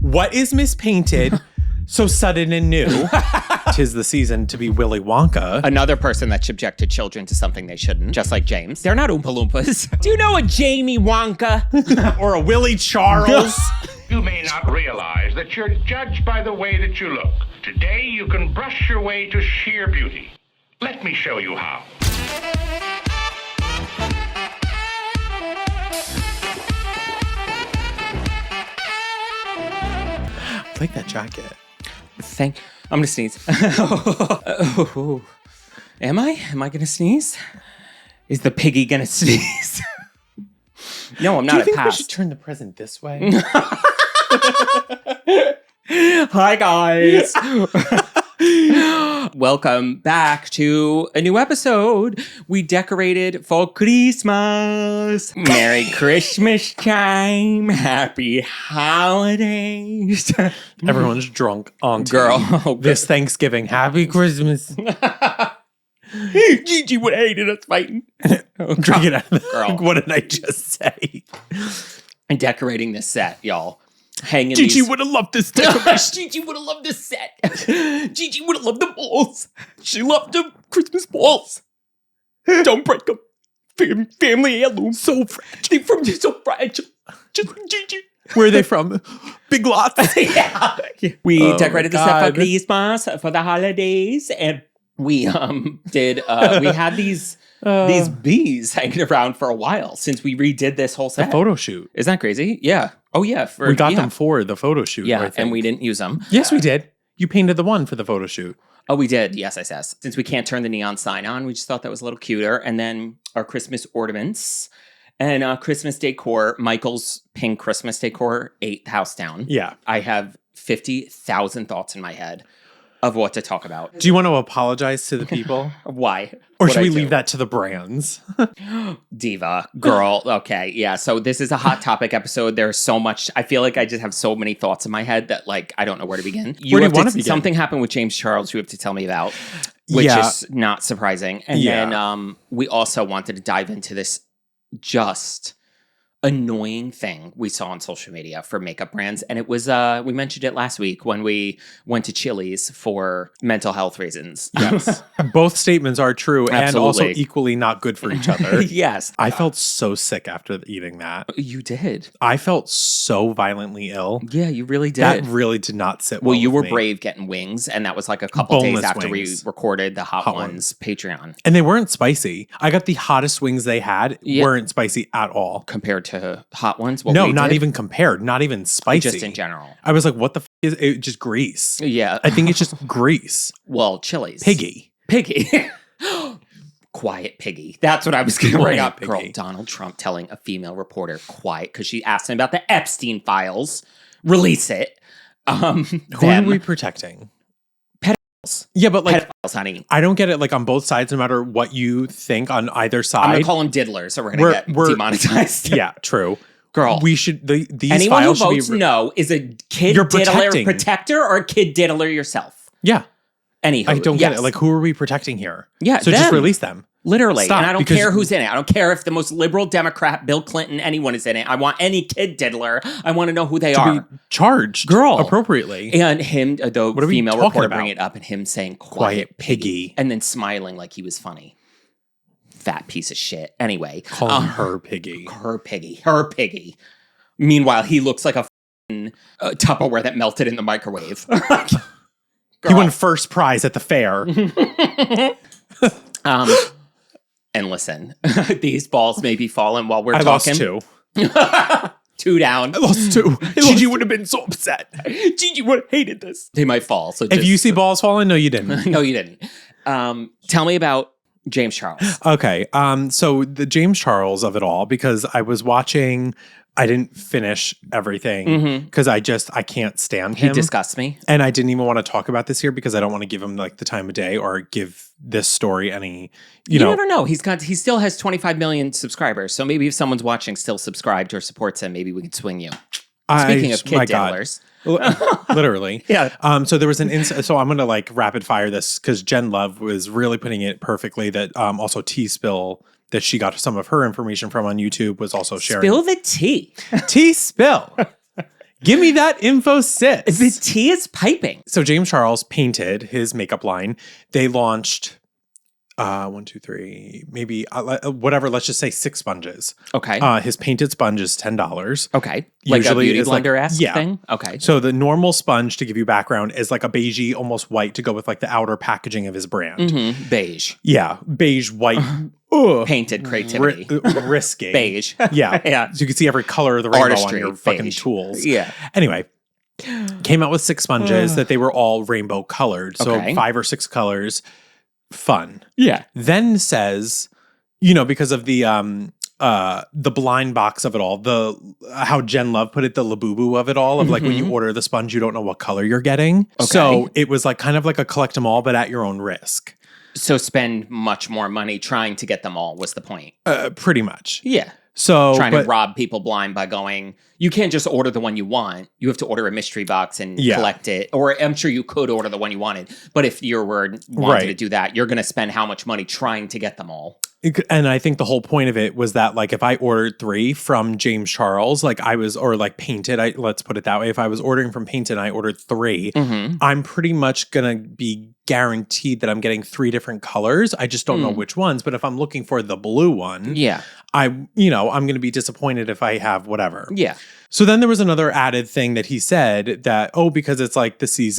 What is mispainted so sudden and new? 'Tis the season to be Willy Wonka. Another person that subjected children to something they shouldn't, just like James. They're not Oompa Loompas. Do you know a Jamie Wonka? Or a Willie Charles. You may not realize that you're judged by the way that you look. Today, you can brush your way to sheer beauty. Let me show you how. I like that jacket. I'm gonna sneeze. Am I? Am I gonna sneeze? Is the piggy gonna sneeze? No, I'm not. Do you think we passed. should turn the present this way? Hi, guys. Welcome back to a new episode. We decorated for Christmas. Merry Christmas time. Happy holidays. Everyone's drunk on Girl. this Thanksgiving. Happy Christmas. Gigi would have hated us fighting. Drink it out of the Girl. What did I just say? And decorating this set, y'all. Hanging Gigi these... would have loved this decoration. Gigi would have loved this set. Gigi would have loved the balls. She loved the Christmas balls. Don't break them. Family heirloom. So fragile. So fragile. Just Gigi. Where are they from? Big Lots. Yeah. We decorated the set God. for Christmas, for the holidays, and we did. We had these bees hanging around for a while since we redid this whole set. The photo shoot. Isn't that crazy? Yeah. Oh yeah. We got them for the photo shoot. I Yeah, think. and we didn't use them. Yes, we did. You painted the one for the photo shoot. Oh, we did. Yes. Since we can't turn the neon sign on, we just thought that was a little cuter. And then our Christmas ornaments and Christmas decor. Michael's pink Christmas decor ate the house down. Yeah. I have 50,000 thoughts in my head of what to talk about. Do you want to apologize to the people? Why? Or What'd should we I do? leave that to the brands? Diva, girl. Okay. Yeah. So this is a hot topic episode. There's so much. I feel like I just have so many thoughts in my head that like, I don't know where to begin. Where do you want to begin? Something happened with James Charles you have to tell me about, which Yeah. is not surprising. And then we also wanted to dive into this just annoying thing we saw on social media for makeup brands. And it was, we mentioned it last week when we went to Chili's for mental health reasons. Yes. Both statements are true and also Absolutely. equally not good for each other. Yes. I felt so sick after eating that. You did. I felt so violently ill. Yeah, you really did. That really did not sit well. Well, you with were me. brave getting wings, and that was like a couple days Boneless after wings. we recorded the Hot Hot Ones Patreon. And they weren't spicy. I got the hottest wings they had. Yeah. Weren't spicy at all. Compared to Hot Ones? What No, we not did? even compared. Not even spicy. Just in general. I was like, what the is it? Just grease. Yeah. I think it's just grease. Well, Chili's. Piggy. Piggy. Quiet Piggy. That's what I was going to bring Quiet up. Girl, Piggy. Donald Trump telling a female reporter quiet because she asked him about the Epstein files. Release it. Who are we protecting? Pedophiles. Yeah, but like, Pedophiles, honey. I don't get it. Like on both sides, no matter what you think on either I'm side. going to call them diddlers, so we're going to get demonetized. Yeah, true. Girl. We should. These Anyone who files should be. votes no is a kid You're diddler protecting. protector or a kid diddler yourself. Yeah, Anywho, I don't get yes. it. Like, who are we protecting here? Yeah, so just them. release them. Literally. Stop, and I don't because- care who's in it. I don't care if the most liberal Democrat, Bill Clinton, anyone is in it. I want any kid diddler. I want to know who they To are. be charged, Girl. appropriately. And him, the What are we female talking reporter, about? bring it up and him saying, Quiet Piggy. and then smiling like he was funny. Fat piece of shit. Anyway. Calling her Piggy. Her piggy. Her piggy. Meanwhile, he looks like a Tupperware that melted in the microwave. He won first prize at the fair. And listen, these balls may be falling while we're I talking. lost 2. 2 down. I lost 2. Gigi would have been so upset. Gigi would have hated this. They might fall. So If you see balls falling, no, you didn't. no, you didn't. Tell me about James Charles. Okay. So the James Charles of it all, because I was watching, I didn't finish everything because I can't stand He him. disgusts me. And I didn't even want to talk about this here because I don't want to give him like the time of day or give this story any, you know. never know. He still has 25 million subscribers. So maybe if someone's watching, still subscribed or supports him, maybe we can swing you. Speaking of kid my God. diddlers. Literally. Yeah. So there was an so I'm going to like rapid fire this because Jen Love was really putting it perfectly that also T-Spill that she got some of her information from on YouTube was also sharing. Spill the tea. T-Spill. Give me that info, sis. The tea is piping. So James Charles Painted, his makeup line. They launched 1, 2, 3, maybe whatever. Let's just say 6 sponges. Okay. His Painted sponge is $10. Okay. Like Usually a beauty it's like- blender-esque yeah. thing? Okay. So the normal sponge, to give you background, is like a beigey, almost white, to go with like the outer packaging of his brand. Beige. Yeah, beige, white. Ugh. Painted creativity. Risky. Beige. Yeah. Yeah. So you can see every color of the rainbow Artistry, on your fucking beige. tools. Yeah. Anyway, came out with 6 sponges that they were all rainbow colored. So Okay. 5 or 6 colors. Fun. Yeah. Then says, because of the blind box of it all, how Jen Love put it, the labubu of it all, of like when you order the sponge, you don't know what color you're getting. Okay. So it was like kind of like a collect them all, but at your own risk. So spend much more money trying to get them all was the point. Pretty much. Yeah. So Trying to rob people blind by going, you can't just order the one you want. You have to order a mystery box and collect it. Or I'm sure you could order the one you wanted. But if you wanted to do that, you're going to spend how much money trying to get them all? And I think the whole point of it was that, like, if I ordered 3 from James Charles, like Painted, let's put it that way. If I was ordering from Painted and I ordered 3, I'm pretty much going to be guaranteed that I'm getting 3 different colors. I just don't know which ones. But if I'm looking for the blue one, I'm going to be disappointed if I have whatever. Yeah. So then there was another added thing that he said that, because it's like tis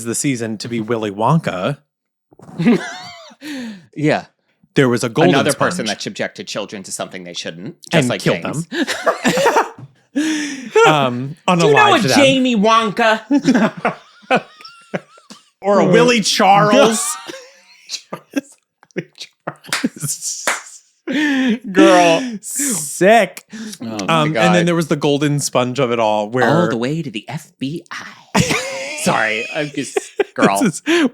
the season to be Willy Wonka. Yeah. There was a golden Another sponge. person that subjected children to something they shouldn't, just and like killed James. them. Do you know a Jamie Wonka? Or a Willie Charles. Girl. Sick. Oh my God. And then there was the golden sponge of it all, where all the way to the FBI. Sorry, I'm just girl.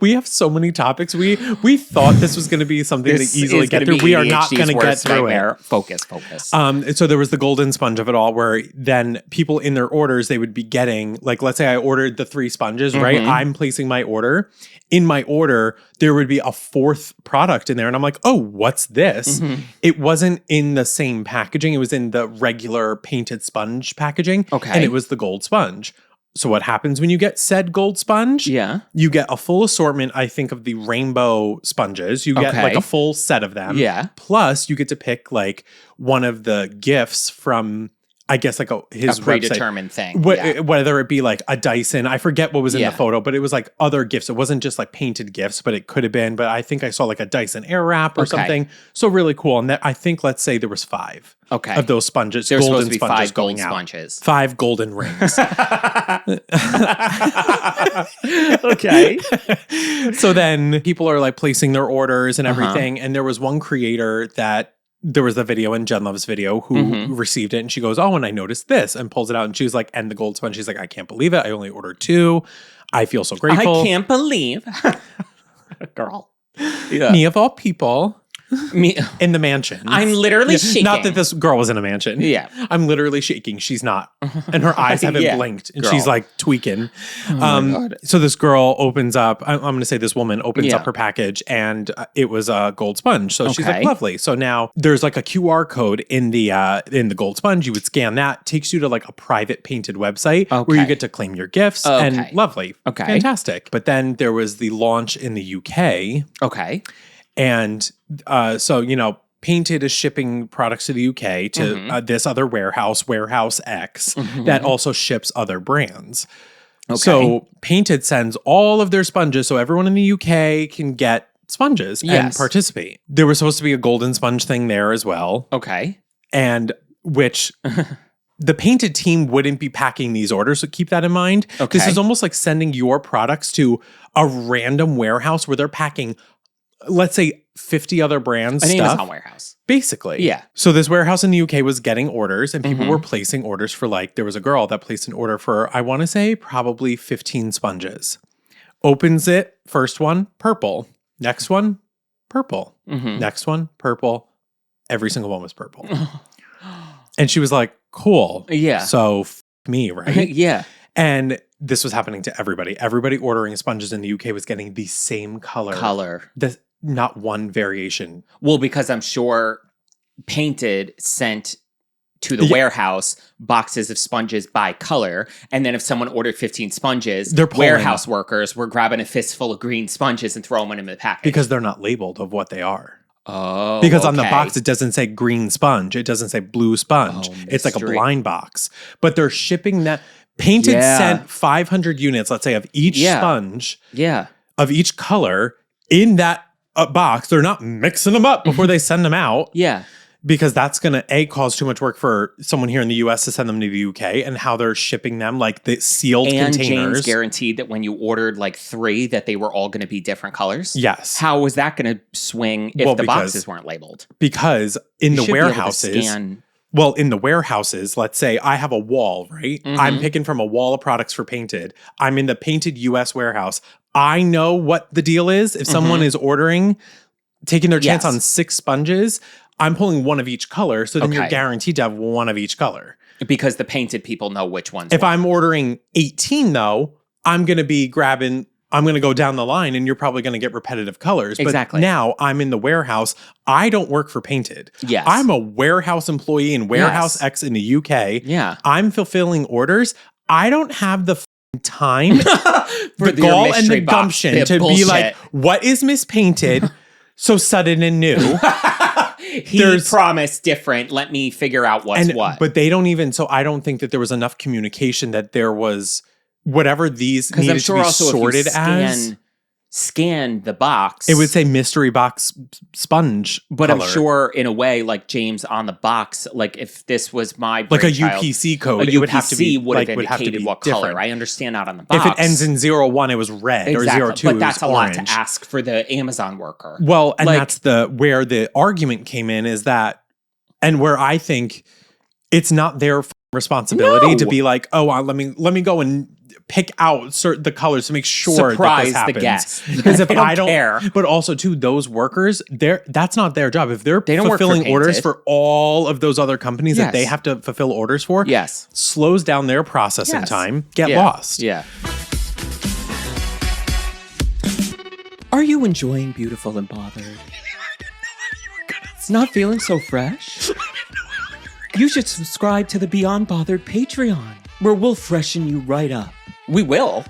We have so many topics. We thought this was going to be something to easily get through. We are not going to get through it. Focus. So there was the golden sponge of it all, where then people in their orders, they would be getting, like, let's say I ordered the 3 sponges, right? I'm placing my order. In my order, there would be a 4th product in there. And I'm like, oh, what's this? It wasn't in the same packaging. It was in the regular Painted sponge packaging. Okay. And it was the gold sponge. So what happens when you get said gold sponge? Yeah. You get a full assortment, I think, of the rainbow sponges. You get like a full set of them. Yeah. Plus, you get to pick like one of the gifts from, I guess, like his predetermined website. thing. Whether it be like a Dyson, I forget what was in Yeah. the photo, but it was like other gifts. It wasn't just like painted gifts, but it could have been. But I think I saw like a Dyson Airwrap or something. So really cool. And I think, let's say there was 5 of those sponges. There's golden supposed to be sponges 5 gold going out. sponges. 5 golden rings. Okay. So then people are like placing their orders and everything. And there was one creator that there was the video in Jen Love's video who received it, and she goes, oh, and I noticed this, and pulls it out, and she was like, and the gold sponge. She's like, I can't believe it. I only ordered 2. I feel so grateful. I can't believe. Girl. Yeah. Me of all people. Me in the mansion. I'm literally shaking. Not that this girl was in a mansion. Yeah. I'm literally shaking. She's not. And her eyes haven't blinked. And girl. She's like tweaking. Oh my God. So this girl opens up, I'm going to say this woman opens up her package, and it was a gold sponge. So she's like, lovely. So now there's like a QR code in the gold sponge. You would scan that. Takes you to like a private Painted website where you get to claim your gifts. And lovely. Okay. Fantastic. But then there was the launch in the UK. Okay. And so, Painted is shipping products to the UK to this other warehouse, Warehouse X, that also ships other brands. Okay. So Painted sends all of their sponges so everyone in the UK can get sponges and participate. There was supposed to be a golden sponge thing there as well. Okay. And which... The Painted team wouldn't be packing these orders, so keep that in mind. Okay. This is almost like sending your products to a random warehouse where they're packing, let's say, 50 other brands An stuff. Amazon warehouse. Basically. Yeah. So this warehouse in the UK was getting orders, and people were placing orders for, like, there was a girl that placed an order for, I want to say, probably 15 sponges. Opens it, first one, purple. Next one, purple. Next one, purple. Every single one was purple. And she was like, cool. Yeah. So me, right? Yeah. And this was happening to everybody. Everybody ordering sponges in the UK was getting the same color. Not one variation. Well, because I'm sure Painted sent to the warehouse boxes of sponges by color. And then if someone ordered 15 sponges, warehouse workers were grabbing a fistful of green sponges and throwing them in the package. Because they're not labeled of what they are. Oh, because on the box it doesn't say green sponge, it doesn't say blue sponge. Oh, it's like a blind box. But they're shipping that. Painted sent 500 units, let's say, of each sponge, of each color in that box. They're not mixing them up before they send them out. Yeah. Because that's going to, cause too much work for someone here in the U.S. to send them to the U.K. and how they're shipping them, like the sealed containers. And James guaranteed that when you ordered like 3, that they were all going to be different colors? Yes. How was that going to swing if the boxes weren't labeled? Because in the warehouses... Well, in the warehouses, let's say I have a wall, right? I'm picking from a wall of products for Painted. I'm in the Painted US warehouse. I know what the deal is. If someone is taking their chance on 6 sponges, I'm pulling one of each color. So then you're guaranteed to have one of each color. Because the Painted people know which ones. If I'm ordering 18, though, I'm going to be I'm going to go down the line and you're probably going to get repetitive colors. Exactly. But now I'm in the warehouse. I don't work for Painted. Yes. I'm a warehouse employee in Warehouse X in the UK. Yeah. I'm fulfilling orders. I don't have the time, for the gall and the gumption to be like, what is mispainted so sudden and new? He promised different. Let me figure out what's what. But they don't even, so I don't think that there was enough communication that there was... Whatever these needed I'm sure to be also sorted if you scan the box. It would say mystery box sponge But color. I'm sure in a way, like James on the box, like if this was my like a UPC code, it would have to be would have indicated what different. color. I understand not on the box. If it ends in 01, it was red, or 02, but that's a orange. lot to ask for the Amazon worker. Well, and that's where the argument came in is that, and where I think it's not their responsibility to be like, oh, let me go and pick out the colors to make sure that this happens. The guest. Because if I don't care. But also too, those workers, that's not their job. If they're don't fulfilling work for orders for all of those other companies that they have to fulfill orders for, slows down their processing time, get lost. Yeah. Are you enjoying Beautiful and Bothered? Not feeling so fresh? You should subscribe to the Beyond Bothered Patreon, where we'll freshen you right up. We will.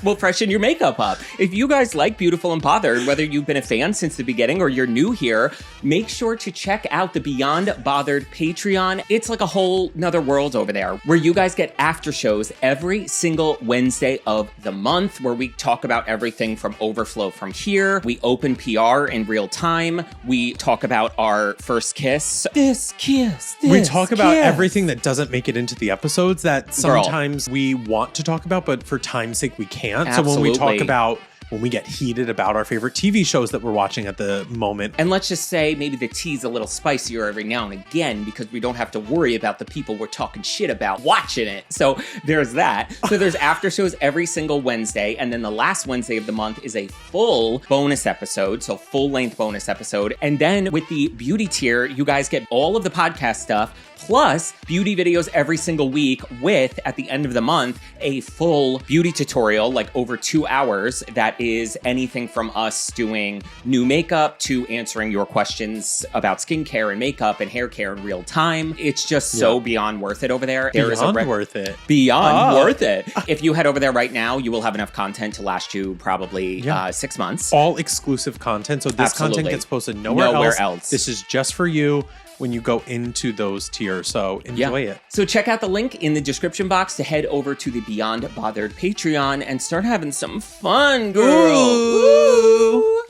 We'll freshen your makeup up. If you guys like Beautiful and Bothered, whether you've been a fan since the beginning or you're new here, make sure to check out the Beyond Bothered Patreon. It's like a whole nother world over there where you guys get after shows every single Wednesday of the month where we talk about everything from Overflow from here. We open PR in real time. We talk about our first kiss. We talk about everything that doesn't make it into the episodes that sometimes we want to talk about, but for time's sake, we can't. Absolutely. So when we talk about, when we get heated about our favorite TV shows that we're watching at the moment. And let's just say maybe the tea's a little spicier every now and again because we don't have to worry about the people we're talking shit about watching it. So there's that. So there's after shows every single Wednesday. And then the last Wednesday of the month is a full bonus episode. So full length bonus episode. And then with the beauty tier, you guys get all of the podcast stuff plus beauty videos every single week with, at the end of the month, a full beauty tutorial, like over 2 hours, that is anything from us doing new makeup to answering your questions about skincare and makeup and hair care in real time. It's just so beyond worth it over there. Beyond worth it. Beyond worth it. If you head over there right now, you will have enough content to last you probably 6 months. All exclusive content. So this content gets posted nowhere else. This is just for you when you go into those tiers. So enjoy it. So check out the link in the description box to head over to the Beyond Bothered Patreon and start having some fun, girl. Ooh.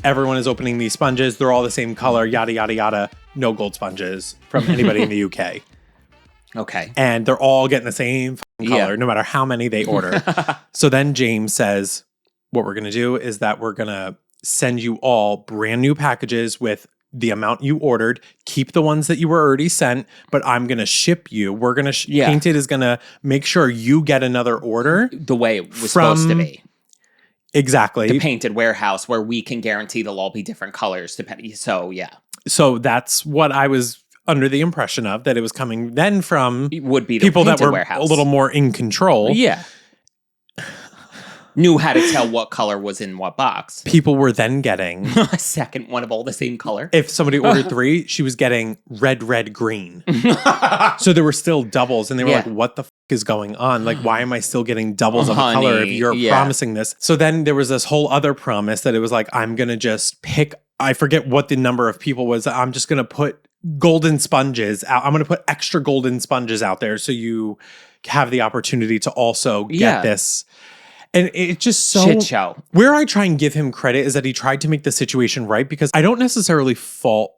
Everyone is opening these sponges. They're all the same color, yada, yada, yada. No gold sponges from anybody in the UK. Okay. And they're all getting the same color, no matter how many they order. So then James says, what we're going to do is that we're going to send you all brand new packages with the amount you ordered. Keep the ones that you were already sent, but I'm going to ship you. We're going to Painted is going to make sure you get another order the way it was supposed to be. Exactly. The Painted warehouse where we can guarantee they'll all be different colors depending. So, yeah. So that's what I was under the impression of, that it was coming then from it would be the people that were warehouse. A little more in control. Yeah. knew how to tell what color was in what box. People were then getting a second one of all the same color. If somebody ordered 3, she was getting red, green. So there were still doubles, and they were like, what the is going on? Like, why am I still getting doubles of a color if you're promising this? So then there was this whole other promise that it was like, I'm going to just pick, I forget what the number of people was. I'm just going to put golden sponges out. I'm going to put extra golden sponges out there so you have the opportunity to also get this. And it's just so shit show. Where I try and give him credit is that he tried to make the situation right, because I don't necessarily fault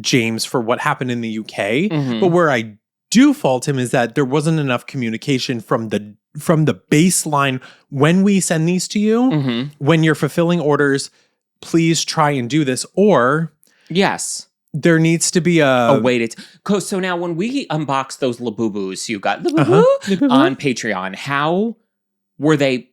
James for what happened in the UK, but where I do fault him is that there wasn't enough communication from the baseline. When we send these to you, when you're fulfilling orders, please try and do this. Or there needs to be a way to. So now when we unbox those Labubu's, you got Labubu on Patreon. How were they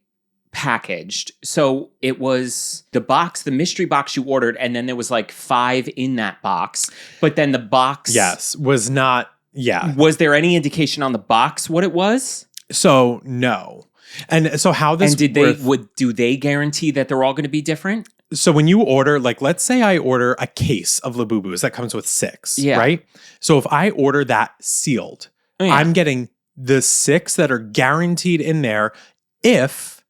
packaged? So it was the box, the mystery box you ordered, and then there was like 5 in that box. But then the box, was not. Yeah. Was there any indication on the box what it was? So no. And so how this do they guarantee that they're all going to be different? So when you order, like, let's say I order a case of Labubus that comes with 6, right? So if I order that sealed, I'm getting the 6 that are guaranteed in there. If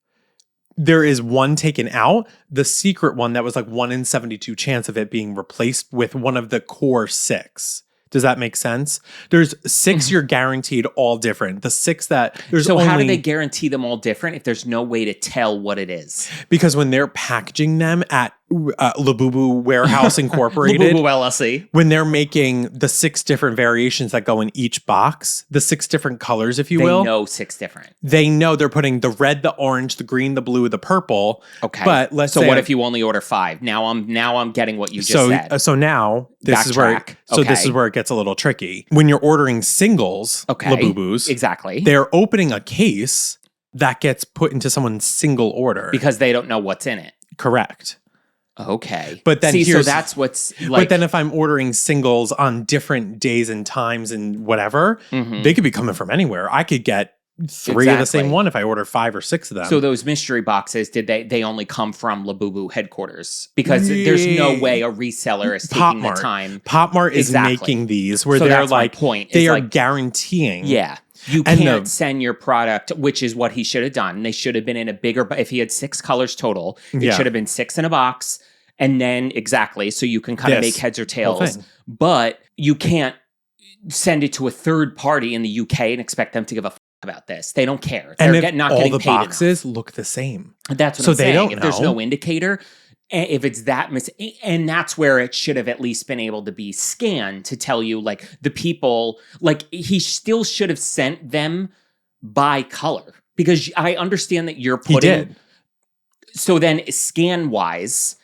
there is one taken out, the secret one that was like 1 in 72 chance of it being replaced with one of the core 6. Does that make sense? There's 6 you're guaranteed all different. The 6 that there's So how do they guarantee them all different if there's no way to tell what it is? Because when they're packaging them at Labubu Warehouse Incorporated, Labubu LLC, when they're making the 6 different variations that go in each box, the 6 different colors, if you will. They know 6 different. They know they're putting the red, the orange, the green, the blue, the purple. Okay. But let's say, what if you only order 5? Now I'm getting what you just said. So now this is where this is where it gets a little tricky. When you're ordering singles, Labubus, exactly, they're opening a case that gets put into someone's single order because they don't know what's in it. Correct. Okay. But then so that's what's like. But then if I'm ordering singles on different days and times and whatever, they could be coming from anywhere. I could get 3 of the same one if I order 5 or 6 of them. So those mystery boxes, did they only come from Labubu headquarters? Because there's no way a reseller is taking the time. Pop Mart is making these where they're like, they are guaranteeing. Yeah. You can't send your product, which is what he should have done. They should have been in a bigger, if he had 6 colors total, it should have been 6 in a box. And then so you can kind of make heads or tails. But you can't send it to a third party in the UK and expect them to give a about this. They don't care. They're not all getting the paid boxes enough. Look the same. That's what so I'm saying. They don't if know. There's no indicator, if it's that and that's where it should have at least been able to be scanned to tell you, like, the people, like, he still should have sent them by color, because I understand that you're putting. He did. So then, scan wise,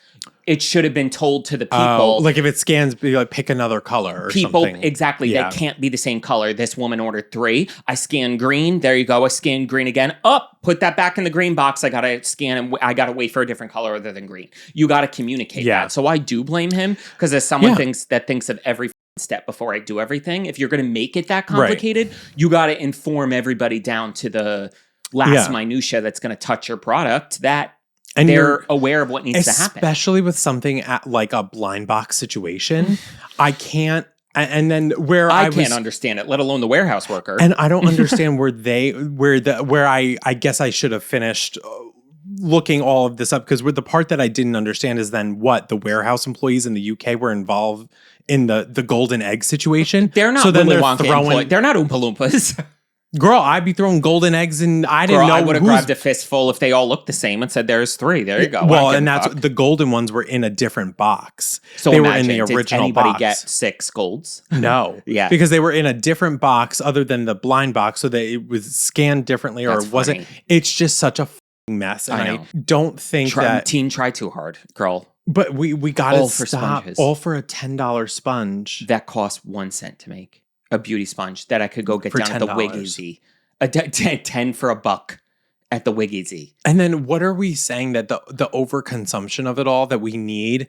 it should have been told to the people. Like if it scans, be like, pick another color or something. Exactly. They can't be the same color. This woman ordered 3. I scanned green. There you go. I scanned green again. Put that back in the green box. I got to scan and I got to wait for a different color other than green. You got to communicate that. So I do blame him, because as someone thinks of every step before I do everything, if you're going to make it that complicated, you got to inform everybody down to the last minutia that's going to touch your product, that and they're aware of what needs to happen. Especially with something at like a blind box situation. I can't. And then where I can't understand it, let alone the warehouse worker. And I don't understand where I guess I should have finished looking all of this up, because the part that I didn't understand is then what the warehouse employees in the UK were involved in the golden egg situation. They're not. So then they're throwing. They're not Oompa Loompas. Girl, I'd be throwing golden eggs, and I didn't know. I would have grabbed a fistful if they all looked the same and said, "There's 3." There you go. Well, and that's the golden ones were in a different box. So they were in the original did anybody box. Get 6 golds? No, because they were in a different box other than the blind box, so that it was scanned differently, or wasn't. It's just such a mess, and I don't think that teen try too hard, girl. But we got to stop. Sponges. All for a $10 sponge that costs 1 cent to make. A beauty sponge that I could go get down at the Wiggy. 10 for $1 at the Wiggy. And then what are we saying that the overconsumption of it all that we need?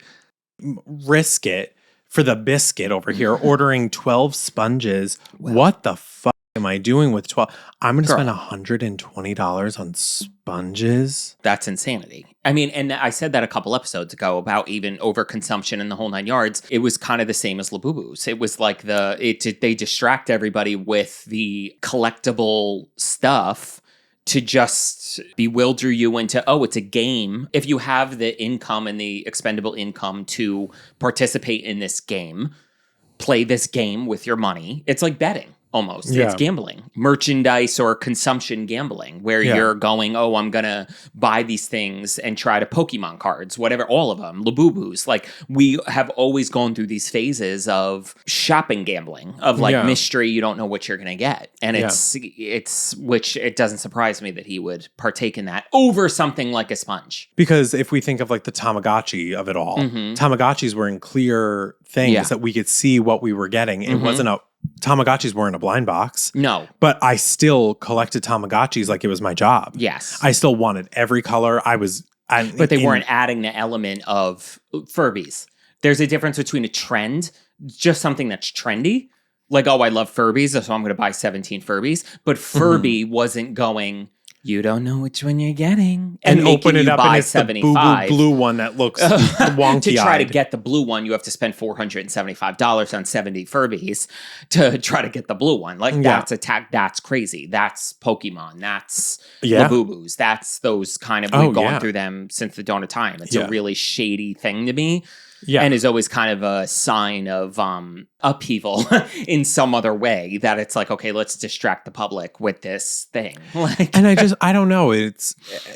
Risk it for the biscuit over here, ordering 12 sponges. Well, what the fuck? am I doing with 12? I'm going to spend $120 on sponges. That's insanity. I mean, and I said that a couple episodes ago about even overconsumption in the whole 9 yards. It was kind of the same as Labubu's. It was like they distract everybody with the collectible stuff to just bewilder you into, oh, it's a game. If you have the income and the expendable income to participate in this game, play this game with your money. It's like betting. Almost. Yeah. It's gambling. Merchandise or consumption gambling, where you're going, oh, I'm going to buy these things and try to Pokemon cards, whatever, all of them, Labubus. Like, we have always gone through these phases of shopping gambling, of like mystery, you don't know what you're going to get. And it's, which it doesn't surprise me that he would partake in that over something like a sponge. Because if we think of like the Tamagotchi of it all, Tamagotchis were in clear things that we could see what we were getting. It wasn't Tamagotchis weren't a blind box. No. But I still collected Tamagotchis like it was my job. Yes. I still wanted every color. But they weren't adding the element of Furbies. There's a difference between a trend, just something that's trendy. Like, oh, I love Furbies, so I'm going to buy 17 Furbies. But Furby wasn't going, you don't know which one you're getting. And open it up and it's the blue one that looks wonky. To try to get the blue one, you have to spend $475 on 70 Furbies to try to get the blue one. Like, that's crazy. That's Pokemon. That's Labubus. That's those kind of, we've gone through them since the dawn of time. It's a really shady thing to me. Yeah. And is always kind of a sign of upheaval in some other way, that it's like, okay, let's distract the public with this thing. And I don't know.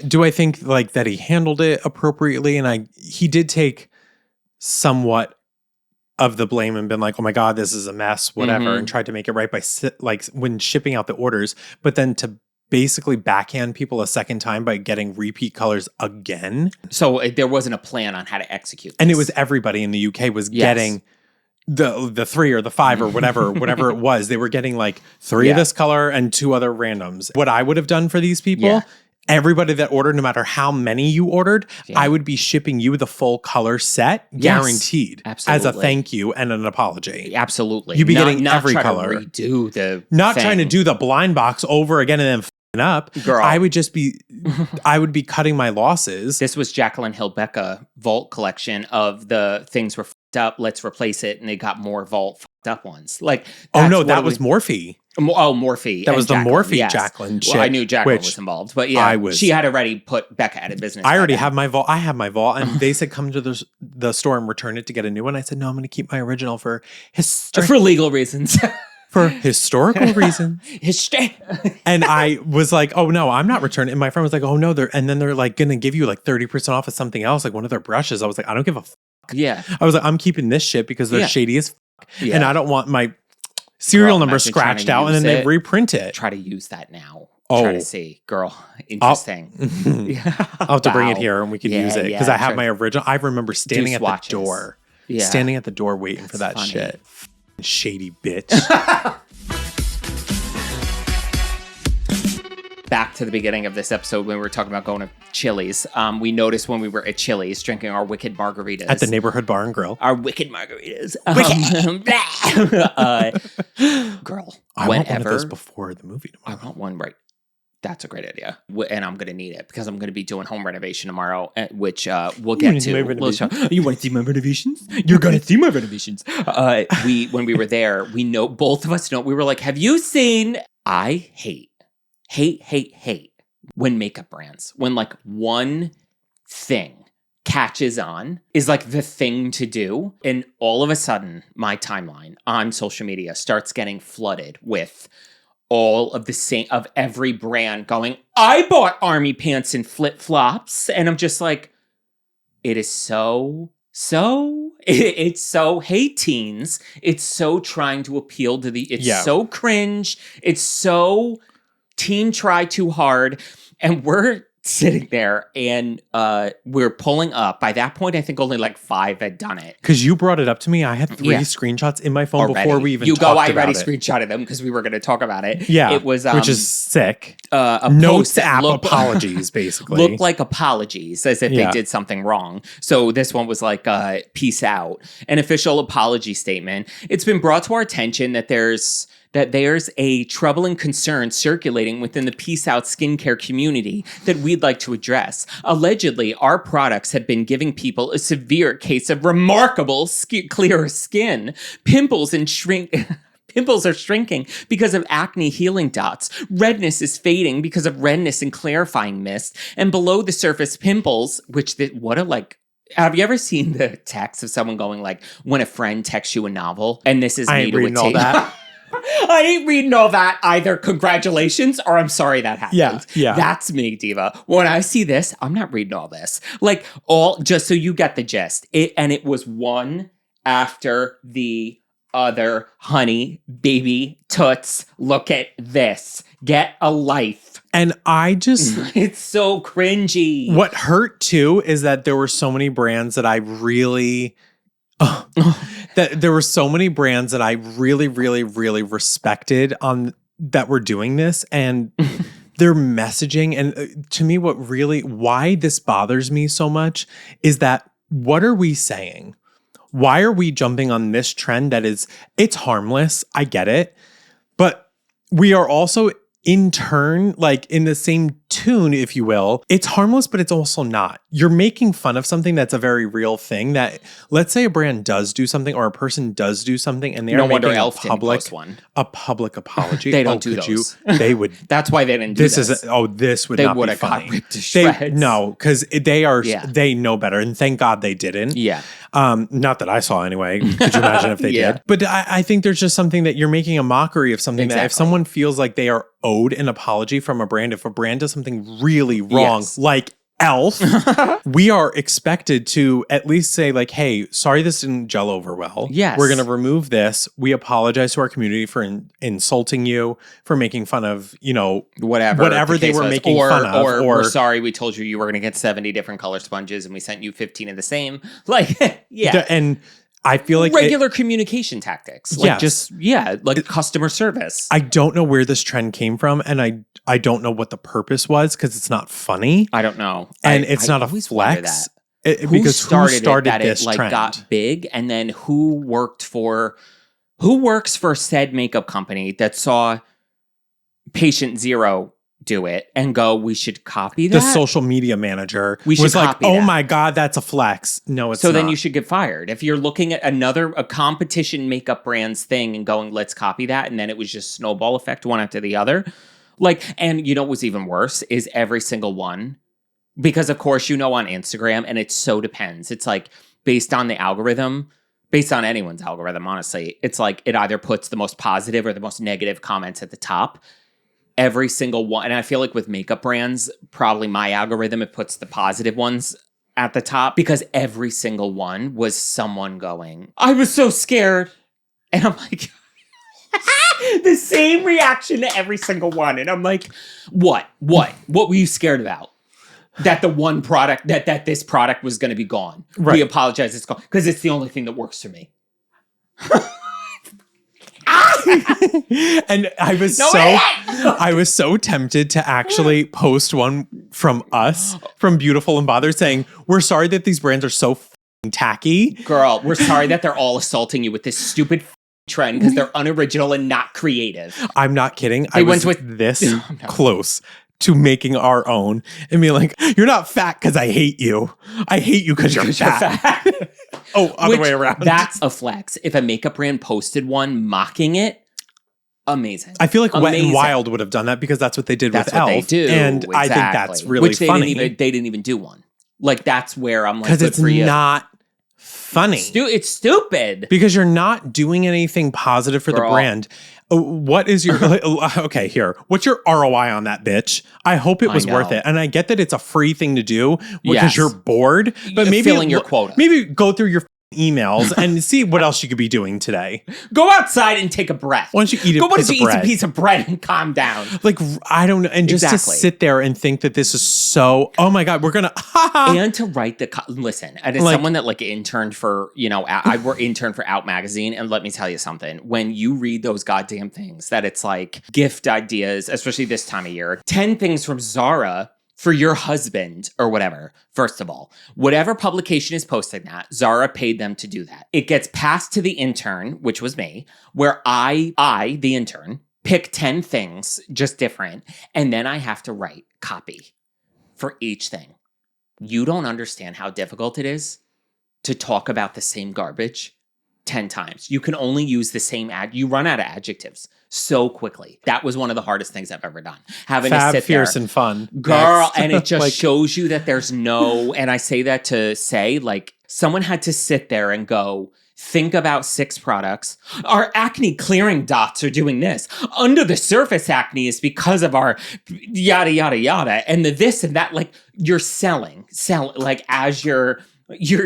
Do I think like that he handled it appropriately? And he did take somewhat of the blame and been like, oh my God, this is a mess, whatever, and tried to make it right by like when shipping out the orders, but then to basically backhand people a second time by getting repeat colors again. So there wasn't a plan on how to execute this. And it was everybody in the UK was getting the 3 or the 5 or whatever it was. They were getting like 3 of this color and 2 other randoms. What I would have done for these people, everybody that ordered, no matter how many you ordered, I would be shipping you the full color set, guaranteed, as a thank you and an apology. Absolutely. You'd be getting every color. Trying to do the blind box over again and then up. Girl. I would be cutting my losses. This was Jacqueline Hilbeca Vault collection of the things were fucked up. Let's replace it. And they got more Vault fucked up ones. Like, oh no, that was Morphe. Oh, Morphe. That was the Morphe Jacqueline shit. Well, I knew Jacqueline was involved, but she had already put Becca out of business. I already have my Vault. I have my Vault, and they said come to the store and return it to get a new one. I said no, I'm going to keep my original for legal reasons. For historical reasons. And I was like, oh no, I'm not returning. And my friend was like, oh no, they're like going to give you like 30% off of something else, like one of their brushes. I was like, I don't give a fuck. Yeah. I was like, I'm keeping this shit because they're shady as fuck. Yeah. And I don't want my serial number scratched out and then they reprint it. Try to use that now. Try to see. Girl, interesting. I'll have to bring it here and we can use it because I have my original. I remember standing at the door. Yeah. Standing at the door waiting for that shit. Shady bitch. Back to the beginning of this episode when we were talking about going to Chili's. We noticed when we were at Chili's drinking our wicked margaritas. At the neighborhood bar and grill. Our wicked margaritas. Girl, I want one of those before the movie tomorrow. I want one right. That's a great idea. And I'm going to need it because I'm going to be doing home renovation tomorrow, which we'll get to. You want to see my renovations? You're going to see my renovations. When we were there, both of us we were like, have you seen? I hate when makeup brands, when like one thing catches on is like the thing to do. And all of a sudden, my timeline on social media starts getting flooded with all of the same of every brand going, I bought army pants and flip-flops. And I'm just like, it is it's so, hey teens, it's so trying to appeal to it's so cringe. It's so teen try too hard. And we're sitting there and we're pulling up. By that point, I think only like 5 had done it. Because you brought it up to me. I had 3 screenshots in my phone before we even talked about it. I already screenshotted them because we were going to talk about it. Yeah. It was which is sick. A notes app apologies, basically. Looked like apologies as if they did something wrong. So this one was like, peace out. An official apology statement. It's been brought to our attention that that there's a troubling concern circulating within the Peace Out skincare community that we'd like to address. Allegedly, our products have been giving people a severe case of remarkable clear skin, pimples and Pimples are shrinking because of acne healing dots. Redness is fading because of redness and clarifying mist. And below the surface pimples, have you ever seen the text of someone going like, when a friend texts you a novel, and this is I me ain't to reading all that. I ain't reading all that either. Congratulations, or I'm sorry that happened. Yeah. That's me, Diva. When I see this, I'm not reading all this. Like, just so you get the gist. It was one after the other. Honey, baby, toots, look at this. Get a life. And I just... It's so cringy. What hurt, too, is that there were so many brands that I really... that there were so many brands that I really, really, really respected that were doing this, and their messaging. And to me, why this bothers me so much is that what are we saying? Why are we jumping on this trend it's harmless? I get it. But we are also in turn, like in the same tune, if you will, it's harmless, but it's also not. You're making fun of something that's a very real thing that, let's say a brand does do something or a person does do something and they're making a public apology. They don't do those. They would. That's why they didn't do this. This would not be funny. They would have got ripped to shreds. No, because they know better. And thank God they didn't. Yeah. Not that I saw anyway. Could you imagine if they did? But I think there's just something that you're making a mockery of something that if someone feels like they are owed an apology from a brand, if a brand does something really wrong, like Elf, we are expected to at least say like, hey, sorry this didn't gel over well. Yes. We're going to remove this. We apologize to our community for insulting you, for making fun of, whatever they were making fun of. Or we're sorry we told you were going to get 70 different color sponges and we sent you 15 of the same. Like, yeah. And I feel like regular communication tactics. Like like customer service. I don't know where this trend came from, and I don't know what the purpose was because it's not funny. I don't know. And it's not a flex. Who started this trend? Got big, and then who works for said makeup company that saw patient zero do it and go, we should copy that? The social media manager was like, oh my God, that's a flex. No, it's not. So then you should get fired. If you're looking at a competition makeup brand's thing and going, let's copy that. And then it was just snowball effect one after the other. Like, and you know what's even worse is every single one, because of course, on Instagram, and it so depends. It's like based on the algorithm, based on anyone's algorithm, honestly, it's like it either puts the most positive or the most negative comments at the top. Every single one. And I feel like with makeup brands, probably my algorithm, it puts the positive ones at the top because every single one was someone going, I was so scared. And I'm like, the same reaction to every single one. And I'm like, what were you scared about? That the one product, that this product was going to be gone. Right. We apologize, it's gone. Because it's the only thing that works for me. And I was so tempted to actually post one from us, from Beautiful and Bothered, saying, we're sorry that these brands are so tacky. Girl, we're sorry that they're all assaulting you with this stupid trend because they're unoriginal and not creative. I'm not kidding. I was this close to making our own and being like, you're not fat because I hate you. I hate you because you're fat. Other way around. That's a flex. If a makeup brand posted one mocking it, amazing. I feel like Wet n Wild would have done that because that's what they did with Elf. They do. And exactly. I think that's really funny. They didn't even do one. Like, that's where I'm like, because it's not funny. It's stupid. Because you're not doing anything positive for the brand. What is your... okay, here. What's your ROI on that, bitch? I hope it was worth it. And I get that it's a free thing to do because you're bored. But maybe... Filling your quota. Maybe go through your emails and see what else you could be doing today. Go outside and take a breath. Why don't you eat a piece of bread and calm down? Like, I don't know. And just to sit there and think that this is so, oh my God, we're going to, and to write listen, and as someone that interned for, I interned for Out Magazine, and let me tell you something, when you read those goddamn things that it's like gift ideas, especially this time of year, 10 things from Zara for your husband or whatever, first of all, whatever publication is posting that, Zara paid them to do that. It gets passed to the intern, which was me, where I, the intern, pick 10 things, just different, and then I have to write copy for each thing. You don't understand how difficult it is to talk about the same garbage 10 times. You can only use the same you run out of adjectives so quickly. That was one of the hardest things I've ever done. Having Fab, to sit fierce, there, and fun. girl, Next. and it just Like- shows you that there's no, and I say that to say, like, someone had to sit there and go, think about 6 products. Our acne clearing dots are doing this. Under the surface acne is because of our yada, yada, yada. And the this and that, like, you're selling, like, as you're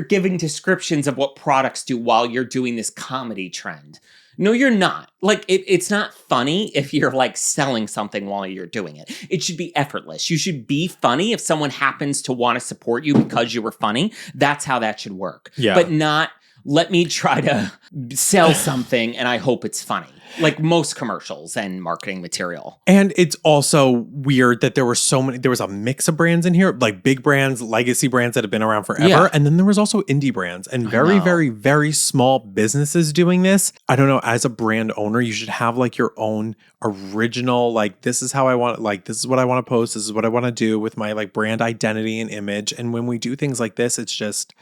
giving descriptions of what products do while you're doing this comedy trend. No, you're not. Like, it's not funny if you're, like, selling something while you're doing it. It should be effortless. You should be funny if someone happens to want to support you because you were funny. That's how that should work. Yeah. But not, let me try to sell something and I hope it's funny. Like most commercials and marketing material. And it's also weird that there was a mix of brands in here, like big brands, legacy brands that have been around forever. Yeah. And then there was also indie brands and very, very, very small businesses doing this. I don't know, as a brand owner, you should have like your own original, like, this is how I want, like, this is what I want to post. This is what I want to do with my like brand identity and image. And when we do things like this, it's just.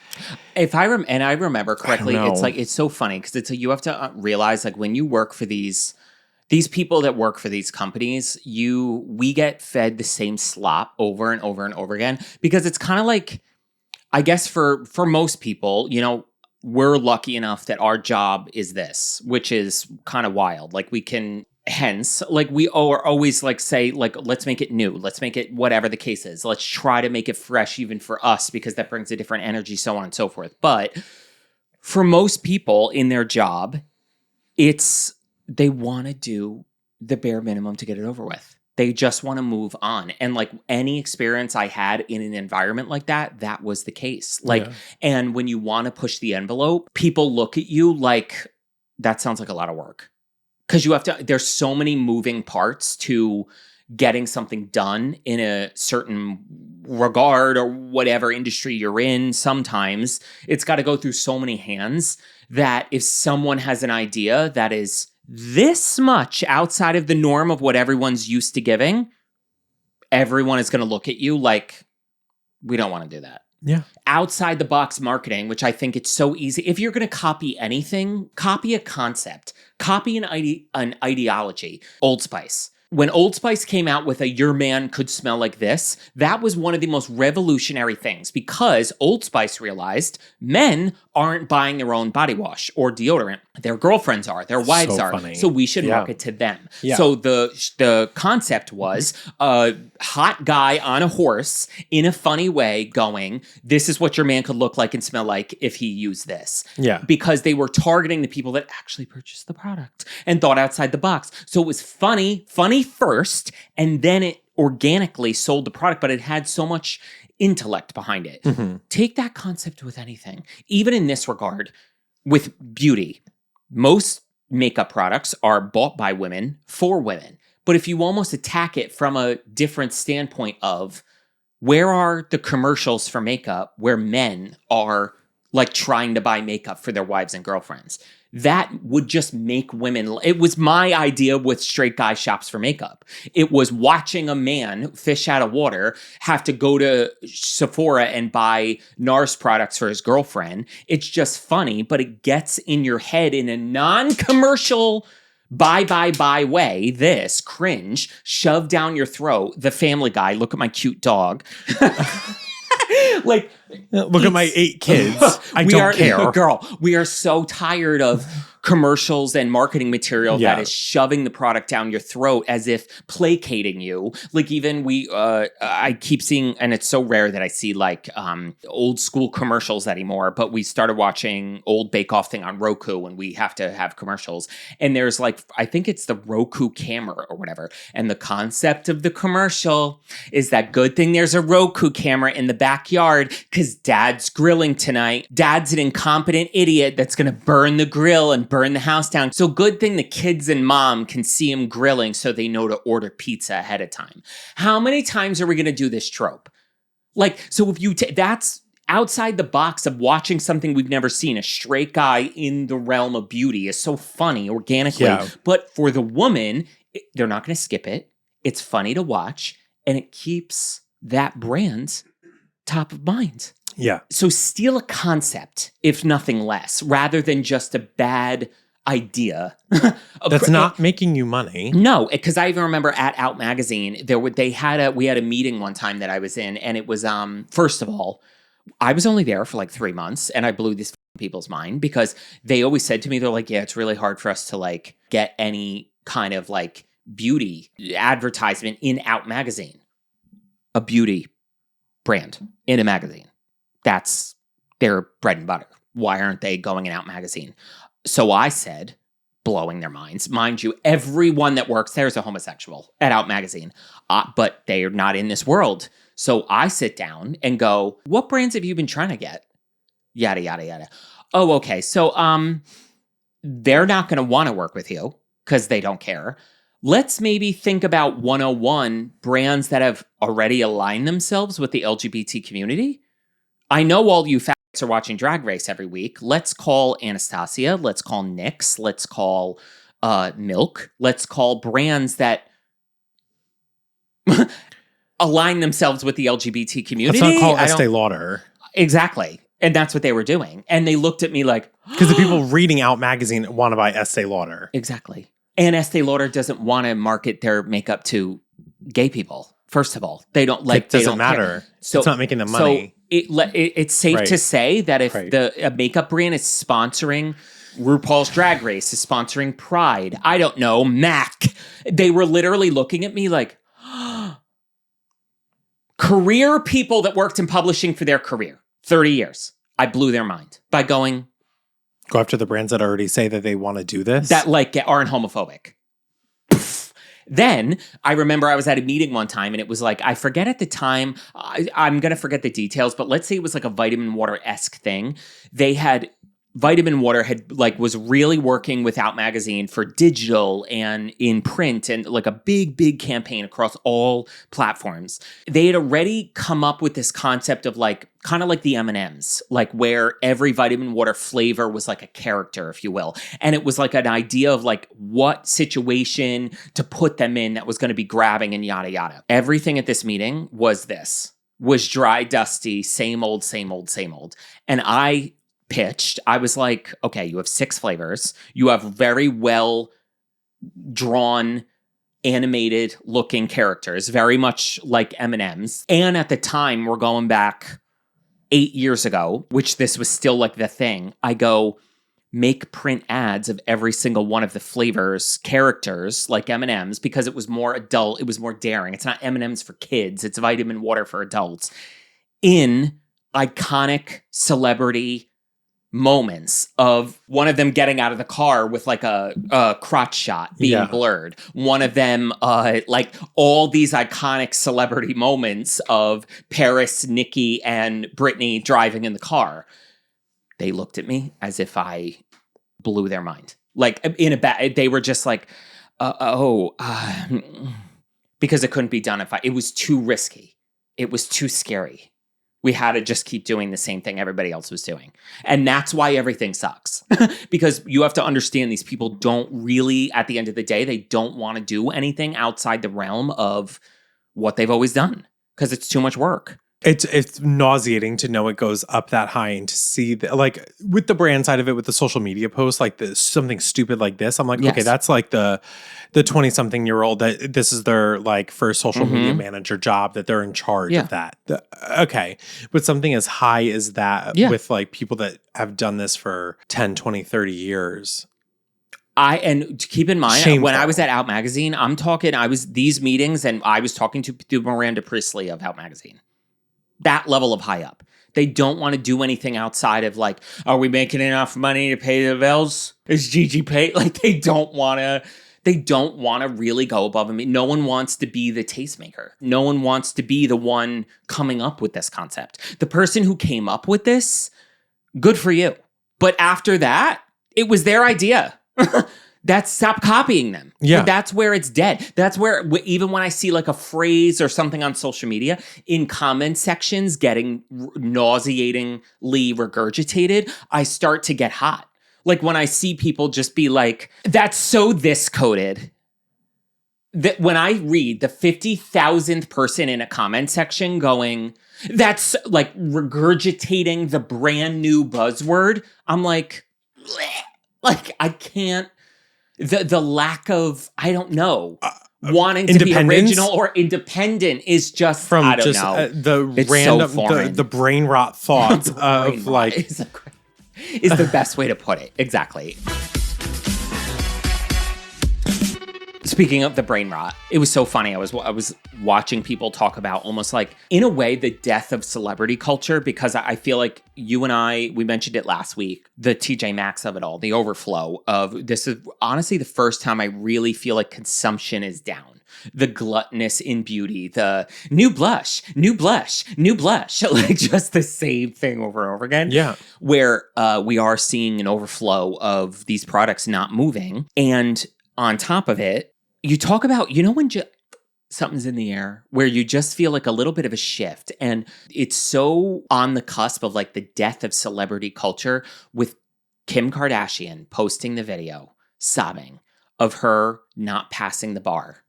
If I remember correctly, I don't know. it's like, it's so funny because you have to realize, like, when you work for these people that work for these companies, we get fed the same slop over and over and over again, because it's kind of like, I guess for most people, you know, we're lucky enough that our job is this, which is kind of wild. Like, we can, hence, like, we are always like, say, like, let's make it new. Let's make it whatever the case is. Let's try to make it fresh even for us, because that brings a different energy, so on and so forth. But for most people in their job, they want to do the bare minimum to get it over with. They just want to move on. And like, any experience I had in an environment like that was the case. Like, Yeah. And when you want to push the envelope, people look at you like, that sounds like a lot of work. Because there's so many moving parts to getting something done in a certain regard or whatever industry you're in. Sometimes it's got to go through so many hands that if someone has an idea that is this much outside of the norm of what everyone's used to giving, everyone is going to look at you like, we don't want to do that. Yeah. Outside the box marketing, which I think it's so easy. If you're going to copy anything, copy a concept, copy an ideology. Old Spice. When Old Spice came out with a "your man could smell like this," that was one of the most revolutionary things, because Old Spice realized men aren't buying their own body wash or deodorant. Their girlfriends are, their wives So are. funny. So we should Yeah. market to them. Yeah. So the concept was a hot guy on a horse in a funny way going, this is what your man could look like and smell like if he used this. Yeah. Because they were targeting the people that actually purchased the product and thought outside the box. So it was funny first, and then it organically sold the product, but it had so much intellect behind it. Mm-hmm. Take that concept with anything. Even in this regard, with beauty, most makeup products are bought by women for women. But if you almost attack it from a different standpoint of, where are the commercials for makeup where men are like trying to buy makeup for their wives and girlfriends? That would just make women. It was my idea with Straight Guy Shops for Makeup. It was watching a man fish out of water have to go to Sephora and buy NARS products for his girlfriend. It's just funny, but it gets in your head in a non-commercial buy way. This cringe shoved down your throat. The Family Guy, look at my cute dog. Like, look at my 8 kids. I don't care. Girl, we are so tired of commercials and marketing material that is shoving the product down your throat as if placating you. Like, even I keep seeing, and it's so rare that I see like old school commercials anymore, but we started watching old Bake Off thing on Roku and we have to have commercials. And there's like, I think it's the Roku camera or whatever. And the concept of the commercial is that good thing there's a Roku camera in the backyard because Dad's grilling tonight. Dad's an incompetent idiot that's going to burn the grill and burn the house down. So good thing the kids and mom can see him grilling so they know to order pizza ahead of time. How many times are we going to do this trope? Like, so if you, that's outside the box of watching something we've never seen. A straight guy in the realm of beauty is so funny organically. Yeah. But for the woman, they're not going to skip it. It's funny to watch, and it keeps that brand top of mind. Yeah. So steal a concept, if nothing less, rather than just a bad idea. That's not making you money. No, because I even remember at Out Magazine, we had a meeting one time that I was in, and it was first of all, I was only there for like 3 months, and I blew these people's mind because they always said to me, they're like, yeah, it's really hard for us to like get any kind of like beauty advertisement in Out Magazine. A beauty brand in a magazine. That's their bread and butter. Why aren't they going in Out Magazine? So I said, blowing their minds. Mind you, everyone that works there is a homosexual at Out Magazine, but they are not in this world. So I sit down and go, what brands have you been trying to get? Yada, yada, yada. Oh, okay. So they're not going to want to work with you because they don't care. Let's maybe think about 101 brands that have already aligned themselves with the LGBT community. I know all you are watching Drag Race every week. Let's call Anastasia. Let's call NYX. Let's call Milk. Let's call brands that align themselves with the LGBT community. Let's not call Estee Lauder. Exactly. And that's what they were doing. And they looked at me like... Because the people reading Out Magazine want to buy Estee Lauder. Exactly. And Estee Lauder doesn't want to market their makeup to gay people. First of all, they don't like. It doesn't matter. So it's not making them money. So it's safe to say that if a makeup brand is sponsoring RuPaul's Drag Race, is sponsoring Pride, I don't know, MAC, they were literally looking at me like, career people that worked in publishing for their career, 30 years. I blew their mind by going. Go after the brands that already say that they want to do this? That like aren't homophobic. Then I remember I was at a meeting one time and it was like, I forget at the time, I'm going to forget the details, but let's say it was like a Vitamin Water-esque thing. They had, Vitamin Water was really working with Out Magazine for digital and in print and like a big campaign across all platforms. They had already come up with this concept of like, kind of like the M&Ms, like where every Vitamin Water flavor was like a character, if you will. And it was like an idea of like what situation to put them in that was going to be grabbing and yada, yada. Everything at this meeting was dry, dusty, same old. And I pitched, I was like, okay, you have 6 flavors. You have very well drawn, animated looking characters, very much like M&Ms. And at the time, we're going back 8 years ago, which this was still like the thing. I go, make print ads of every single one of the flavors, characters like M&Ms, because it was more adult, it was more daring. It's not M&Ms for kids, it's Vitamin Water for adults. In iconic celebrity moments of one of them getting out of the car with like a crotch shot being blurred. One of them, like all these iconic celebrity moments of Paris, Nikki, and Britney driving in the car. They looked at me as if I blew their mind. Like in a bad, they were just like, because it couldn't be done it was too risky. It was too scary. We had to just keep doing the same thing everybody else was doing. And that's why everything sucks. Because you have to understand these people don't really, at the end of the day, they don't want to do anything outside the realm of what they've always done. Because it's too much work. It's nauseating to know it goes up that high and to see like with the brand side of it, with the social media posts, like something stupid like this. I'm like, okay, that's like the 20-something-year-old that this is their like first social media manager job, that they're in charge of that. Okay. But something as high as that with like people that have done this for 10, 20, 30 years. And keep in mind, shameful. When I was at Out Magazine, these meetings and I was talking to Miranda Priestley of Out Magazine. That level of high up. They don't want to do anything outside of like, are we making enough money to pay the bills? Is Gigi paid? Like they don't want to really go above them. No one wants to be the tastemaker. No one wants to be the one coming up with this concept. The person who came up with this, good for you. But after that, It was their idea. Stop copying them. Yeah. That's where it's dead. That's where, even when I see like a phrase or something on social media in comment sections getting nauseatingly regurgitated, I start to get hot. Like when I see people just be like, that's so this coded. That when I read the 50,000th person in a comment section going, that's like regurgitating the brand new buzzword, I'm like, bleh. Like I can't. The lack of, I don't know, wanting to be original or independent is just, from I don't just know. The random, so the brain rot thoughts of like. Is the best way to put it. Exactly. Speaking of the brain rot, it was so funny. I was watching people talk about almost like, in a way, the death of celebrity culture, because I feel like you and I, we mentioned it last week, the TJ Maxx of it all, the overflow of this is honestly the first time I really feel like consumption is down. The gluttonous in beauty, the new blush, like just the same thing over and over again. Yeah. Where we are seeing an overflow of these products not moving. And on top of it, you talk about, when something's in the air where you just feel like a little bit of a shift. And it's so on the cusp of like the death of celebrity culture with Kim Kardashian posting the video, sobbing of her not passing the bar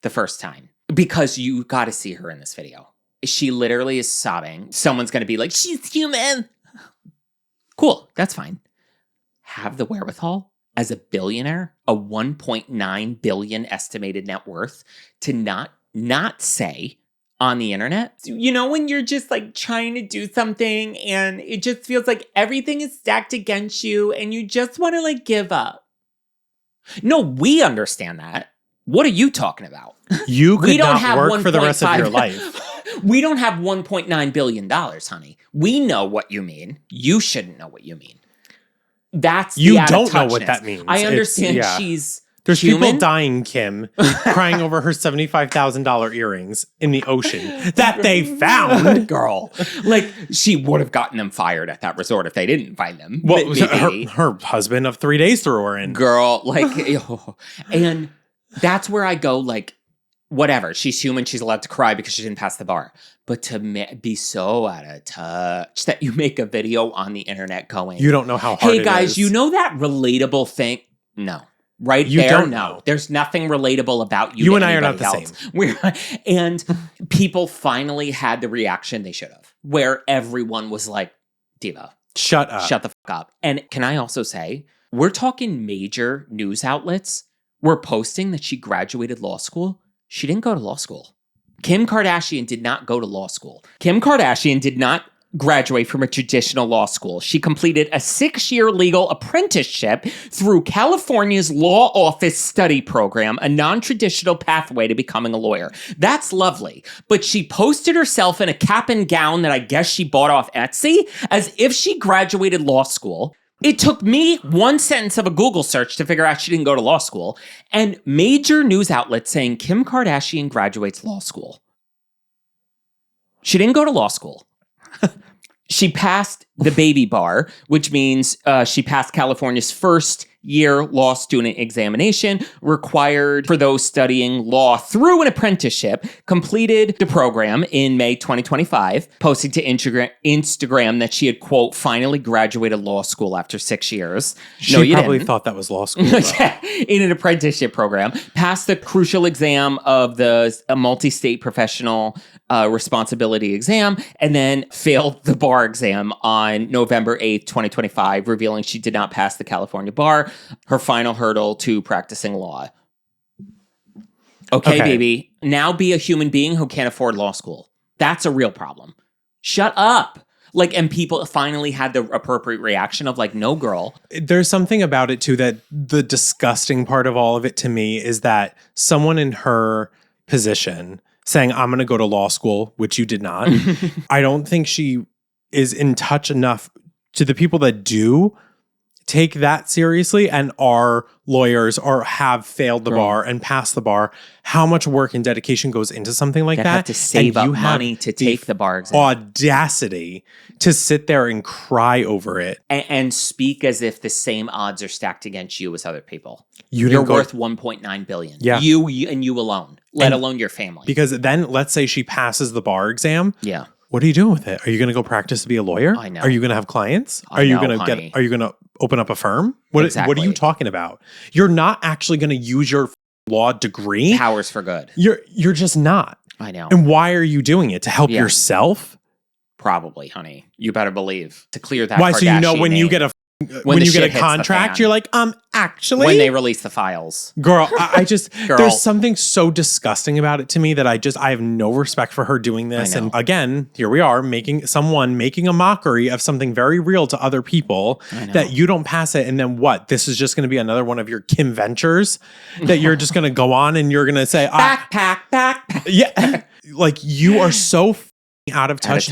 the first time. Because you got to see her in this video. She literally is sobbing. Someone's going to be like, she's human. Cool, that's fine. Have the wherewithal as a billionaire, a 1.9 billion estimated net worth, to not say on the internet, when you're just like trying to do something and it just feels like everything is stacked against you and you just want to like give up. No, we understand that. What are you talking about? You could not work for the rest of your life. We don't have $1.9 billion, honey. We know what you mean. You shouldn't know what you mean. That's you don't know what that means. I understand There's human? People dying, Kim, crying over her $75,000 earrings in the ocean that they found. Girl, like she would have gotten them fired at that resort if they didn't find them. Well, her husband of 3 days threw her in. Girl, like, and that's where I go, like, whatever. She's human. She's allowed to cry because she didn't pass the bar. But to be so out of touch that you make a video on the internet going, you don't know how hard hey guys, you know that relatable thing? No. Right you there, don't no. know. There's nothing relatable about you. You and I are not the same. And people finally had the reaction they should have, where everyone was like, Diva, shut up. Shut the fuck up. And can I also say, we're talking major news outlets were posting that she graduated law school. She didn't go to law school. Kim Kardashian did not go to law school. Kim Kardashian did not graduate from a traditional law school. She completed a 6-year legal apprenticeship through California's Law Office Study Program, a non-traditional pathway to becoming a lawyer. That's lovely. But she posted herself in a cap and gown that I guess she bought off Etsy as if she graduated law school. It took me one sentence of a Google search to figure out she didn't go to law school, and major news outlets saying Kim Kardashian graduates law school. She didn't go to law school. She passed the baby bar, which means she passed California's first-year law student examination required for those studying law through an apprenticeship, completed the program in May 2025, posting to Instagram that she had, quote, finally graduated law school after 6 years. She probably thought that was law school. Yeah, in an apprenticeship program, passed the crucial exam of the multi-state professional responsibility exam, and then failed the bar exam on November 8th, 2025, revealing she did not pass the California bar, her final hurdle to practicing law. Okay, baby, now be a human being who can't afford law school. That's a real problem. Shut up. Like, and people finally had the appropriate reaction of like, no, girl. There's something about it too, that the disgusting part of all of it to me is that someone in her position saying, I'm going to go to law school, which you did not. I don't think she is in touch enough to the people that do take that seriously and are lawyers or have failed the bar and passed the bar, how much work and dedication goes into something like that. Have to save up money to take the bar exam. Audacity to sit there and cry over it. And speak as if the same odds are stacked against you as other people. You're worth $1.9 billion. Yeah. You and you alone, let alone your family. Because then let's say she passes the bar exam. Yeah. What are you doing with it? Are you going to go practice to be a lawyer? I know. Are you going to have clients? Are you going to open up a firm? What are you talking about? You're not actually going to use your law degree. Powers for good. You're just not. I know. And why are you doing it? To help yourself? Probably, honey. You better believe. To clear that Why? Kardashian So you know when name. you get a contract, you're like, actually, when they release the files, girl, I just there's something so disgusting about it to me that I have no respect for her doing this. And again, here we are making a mockery of something very real to other people that you don't pass it, and then what? This is just going to be another one of your Kim Ventures that you're just going to go on and you're going to say backpack. Yeah, like you are so out of touch.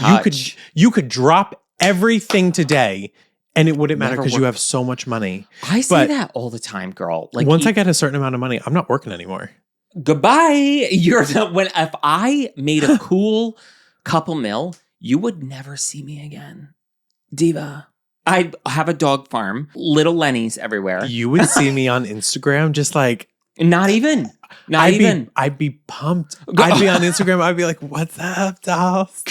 You could drop everything today. And it wouldn't matter because you have so much money. I say that all the time, girl. Like once I get a certain amount of money, I'm not working anymore. Goodbye. If I made a cool couple mil, you would never see me again. Diva. I have a dog farm, little Lennies everywhere. You would see me on Instagram just like Not even. I'd be pumped. I'd be on Instagram. I'd be like, what's up, dolls?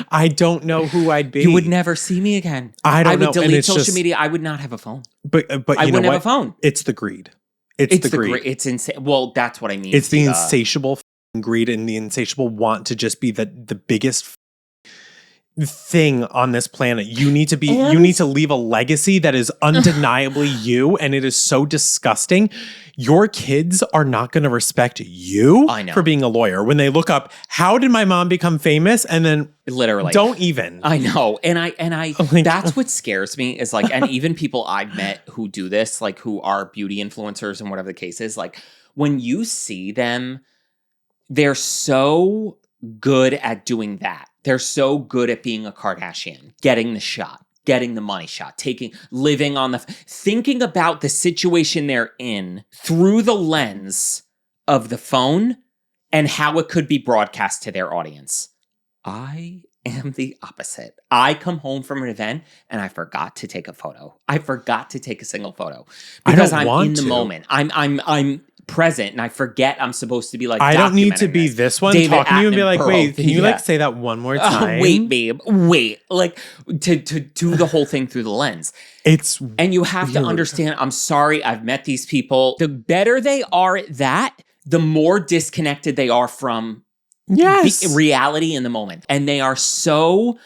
I don't know who I'd be. You would never see me again. I don't know. I would delete social media. I would not have a phone. But I wouldn't have a phone. It's the greed. It's the greed. It's insane. Well, that's what I mean. It's the insatiable greed and the insatiable want to just be the biggest thing on this planet. You need to leave a legacy that is undeniably you, and it is so disgusting. Your kids are not going to respect you for being a lawyer when they look up, how did my mom become famous? And then literally don't even. I know. And I that's what scares me is like, and even people I've met who do this, like who are beauty influencers and whatever the case is, like when you see them, they're so good at doing that. They're so good at being a Kardashian, getting the shot, getting the money shot, living on thinking about the situation they're in through the lens of the phone and how it could be broadcast to their audience. I am the opposite. I come home from an event and I forgot to take a photo. I forgot to take a single photo because I'm in the moment. I'm present and I forget I'm supposed to be like, I don't need to be this one David talking to you and be like, wait, can you like say that one more time? Wait, babe, wait. Like to do the whole thing through the lens. And you have to understand, I'm sorry, I've met these people. The better they are at that, the more disconnected they are from reality in the moment. And they are so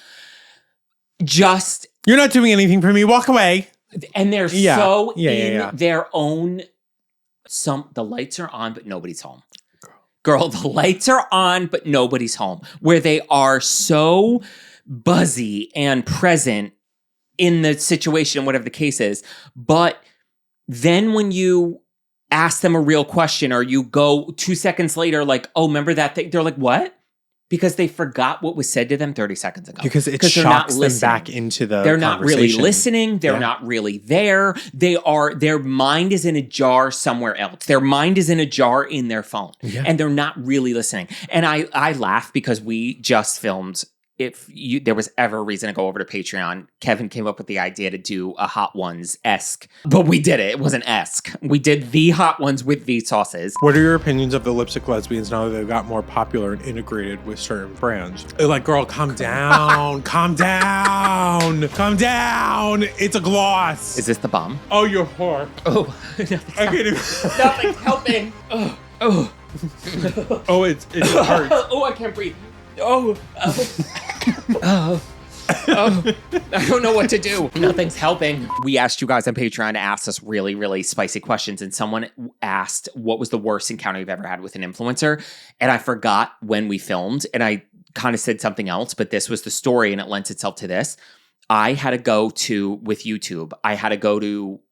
just... You're not doing anything for me, walk away. And they're so in their own... the lights are on, but nobody's home. Girl, the lights are on, but nobody's home. Where they are so buzzy and present in the situation, whatever the case is. But then when you ask them a real question or you go 2 seconds later, like, oh, remember that thing? They're like, what? Because they forgot what was said to them 30 seconds ago. Because it shocks them back into the They're not really listening. They're not really there. Their mind is in a jar somewhere else. Their mind is in a jar in their phone. Yeah. And they're not really listening. And I laugh because we just filmed, if there was ever a reason to go over to Patreon, Kevin came up with the idea to do a Hot Ones-esque. But we did it. It wasn't esque. We did the Hot Ones with the sauces. What are your opinions of the lipstick lesbians now that they've got more popular and integrated with certain brands? Like, girl, calm down. Calm down. Calm down. It's a gloss. Is this the bomb? Oh, you're whore. Oh. I can't even. Nothing's helping. Oh, it hurts. Oh, I can't breathe. Oh. I don't know what to do. Nothing's helping. We asked you guys on Patreon to ask us really, really spicy questions, and someone asked what was the worst encounter you've ever had with an influencer, and I forgot when we filmed, and I kind of said something else, but this was the story, and it lends itself to this. I had to go to, with YouTube,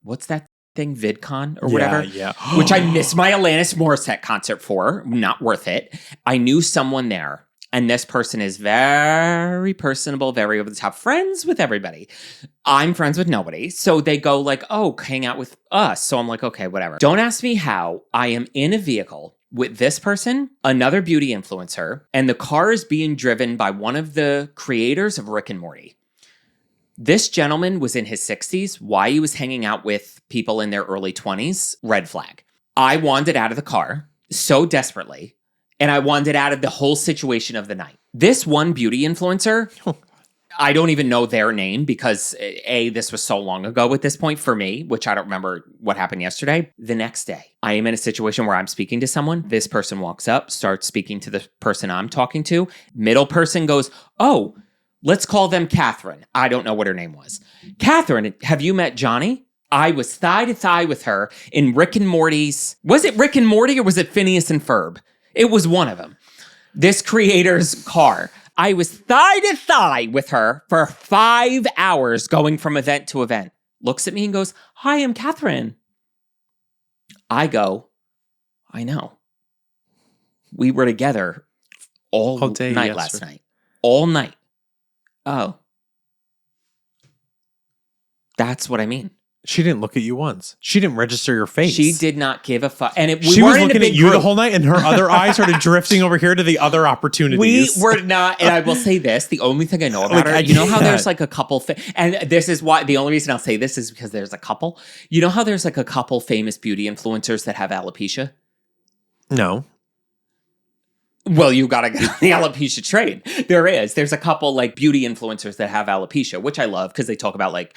what's that thing, VidCon or whatever? Yeah. Which I missed my Alanis Morissette concert for. Not worth it. I knew someone there. And this person is very personable, very over the top, friends with everybody. I'm friends with nobody. So they go like, oh, hang out with us. So I'm like, okay, whatever. Don't ask me how. I am in a vehicle with this person, another beauty influencer, and the car is being driven by one of the creators of Rick and Morty. This gentleman was in his 60s. Why he was hanging out with people in their early 20s, red flag. I wanted out of the car so desperately. And I wanted out of the whole situation of the night. This one beauty influencer, I don't even know their name because A, this was so long ago at this point for me, which I don't remember what happened yesterday. The next day, I am in a situation where I'm speaking to someone. This person walks up, starts speaking to the person I'm talking to. Middle person goes, oh, let's call them Catherine. I don't know what her name was. Catherine, have you met Johnny? I was thigh to thigh with her in Rick and Morty's. Was it Rick and Morty or was it Phineas and Ferb? It was one of them. This creator's car. I was thigh to thigh with her for 5 hours going from event to event. Looks at me and goes, hi, I'm Catherine. I go, I know. We were together all day night last night. All night. Oh. That's what I mean. She didn't look at you once. She didn't register your face. She did not give a fuck. And she was looking at you the whole night, and her other eyes started drifting over here to the other opportunities. We were not, and I will say this, the only thing I know about her, you know how there's like a couple, and this is why, the only reason I'll say this is because there's a couple. You know how there's like a couple famous beauty influencers that have alopecia? No. Well, you got to get on the alopecia train. There's a couple like beauty influencers that have alopecia, which I love because they talk about like,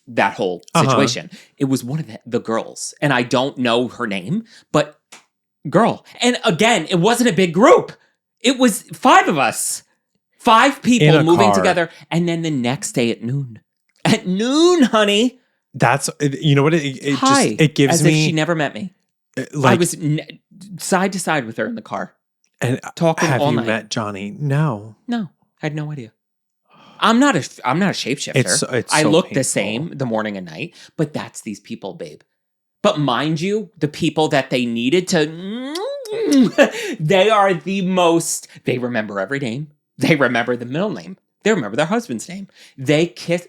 that whole situation. It was one of the girls, and I don't know her name, but girl. And again, it wasn't a big group. It was 5 of us, 5 people moving together, and then the next day at noon, honey. That's, you know what? It gives as me. If she never met me. I was side to side with her in the car, and talking all night. Have you met Johnny? No, I had no idea. I'm not a shapeshifter. I look painful. The same the morning and night, but that's these people, babe. But mind you, the people that they needed to, they are the most, they remember every name. They remember the middle name. They remember their husband's name. They kiss.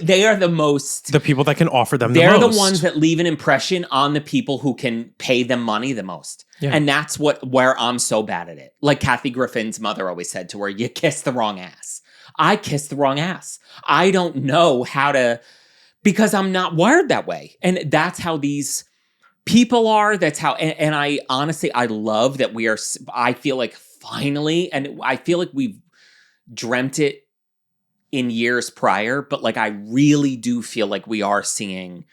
They are the most. The people that can offer them the most. They're the ones that leave an impression on the people who can pay them money the most. Yeah. And that's where I'm so bad at it. Like Kathy Griffin's mother always said to her, you kiss the wrong ass. I kissed the wrong ass. I don't know how to, because I'm not wired that way. And that's how these people are. That's how, and I honestly, I love that we are, I feel like finally, and I feel like we've dreamt it in years prior, but like I really do feel like we are seeing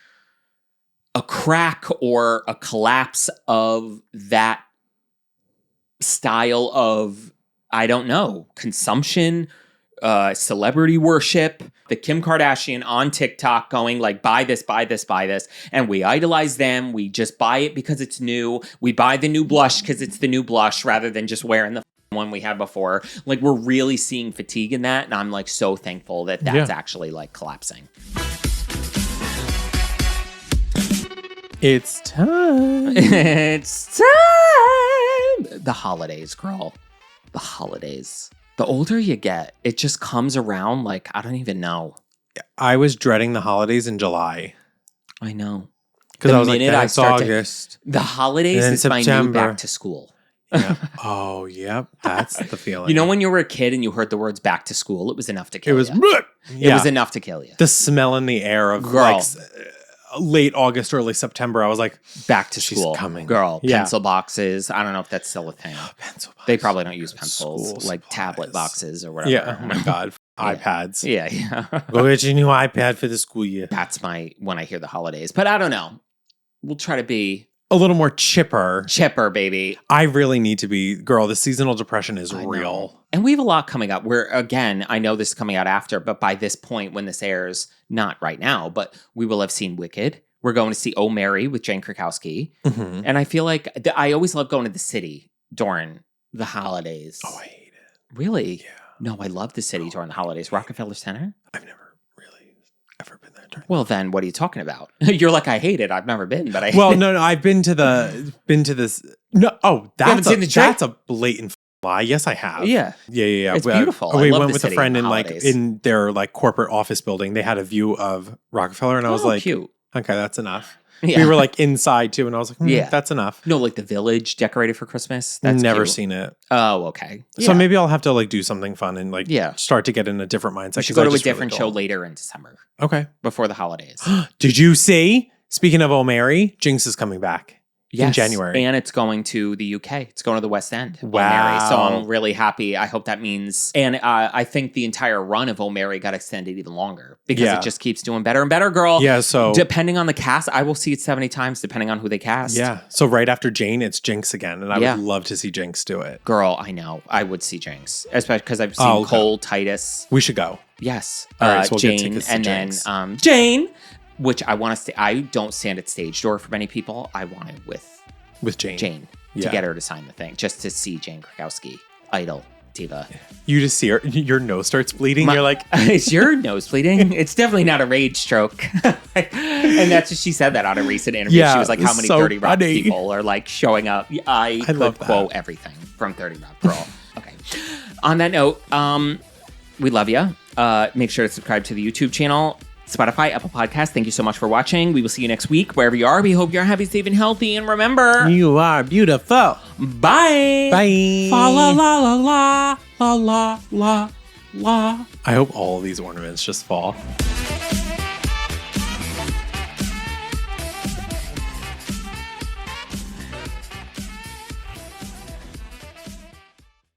a crack or a collapse of that style of, I don't know, consumption, celebrity worship, the Kim Kardashian on TikTok going like, buy this, buy this, buy this. And we idolize them. We just buy it because it's new. We buy the new blush because it's the new blush rather than just wearing the one we had before. Like we're really seeing fatigue in that. And I'm like so thankful that that's actually like collapsing. It's time. It's time. The holidays, girl. The holidays. The older you get, it just comes around like, I don't even know. I was dreading the holidays in July. I know. Because I was like, it's August. The holidays is September. My new back to school. Yeah. Oh, yep. That's the feeling. You know when you were a kid and you heard the words back to school, it was enough to kill you. It was enough to kill you. The smell in the air of like late August, early September. I was like, back to school. She's coming. Girl, pencil boxes. I don't know if that's still a thing. Pencil boxes. They probably don't use pencils, like tablet boxes or whatever. Yeah. Oh my God. iPads. Yeah. Go get your new iPad for the school year. That's when I hear the holidays. But I don't know. We'll try to be a little more chipper. Chipper, baby. I really need to be, girl, the seasonal depression is real. And we have a lot coming up. Again, I know this is coming out after, but by this point when this airs, not right now, but we will have seen Wicked. We're going to see Oh Mary with Jane Krakowski. Mm-hmm. And I feel like I always love going to the city during the holidays. Oh, I hate it. Really? Yeah. No, I love the city during the holidays. Rockefeller Center? I've never really ever been there. Well, then what are you talking about? You're like, I hate it. I've never been, but no, I've been to this. No, that's a blatant Yes, I have. Yeah. Yeah. It's beautiful. We I love went the with a city friend on in holidays. in their like corporate office building. They had a view of Rockefeller, and I was like, cute. Okay, that's enough. Yeah. We were like inside too, and I was like, Yeah. that's enough. No, like the village decorated for Christmas. That's Never cute. seen it. Oh, okay. So maybe I'll have to like do something fun and like Yeah. start to get in a different mindset. We should go to a different show later in December. Okay. Before the holidays. Did you see? Speaking of O'Mary, Jinx is coming back. Yes, in January. And it's going to the UK. It's going to the West End. Wow. O'Mary. So I'm really happy. I hope that means... And I think the entire run of O'Mary got extended even longer because it just keeps doing better and better, girl. Yeah, so... Depending on the cast, I will see it 70 times depending on who they cast. Yeah. So right after Jane, it's Jinx again. And I would love to see Jinx do it. Girl, I know. I would see Jinx. Especially because I've seen Cole, Titus. We should go. Yes. All right, so we'll Jane. get tickets to And Jinx. then Jane, which I want to say... I don't stand at stage door for many people. I want it with Jane. To get her to sign the thing, just to see Jane Krakowski, idol, diva. You just see her, your nose starts bleeding. You're like, is your nose bleeding? It's definitely not a rage stroke. And that's what she said that on a recent interview. Yeah, she was like, how many so 30 Rock funny. people are like showing up? I love could quote everything from 30 Rock, girl. Okay. On that note, we love you. Make sure to subscribe to the YouTube channel. Spotify, Apple Podcasts. Thank you so much for watching. We will see you next week. Wherever you are, we hope you're happy, safe, and healthy. And remember... You are beautiful. Bye. Bye. Fa la la la la la la la la. I hope all of these ornaments just fall.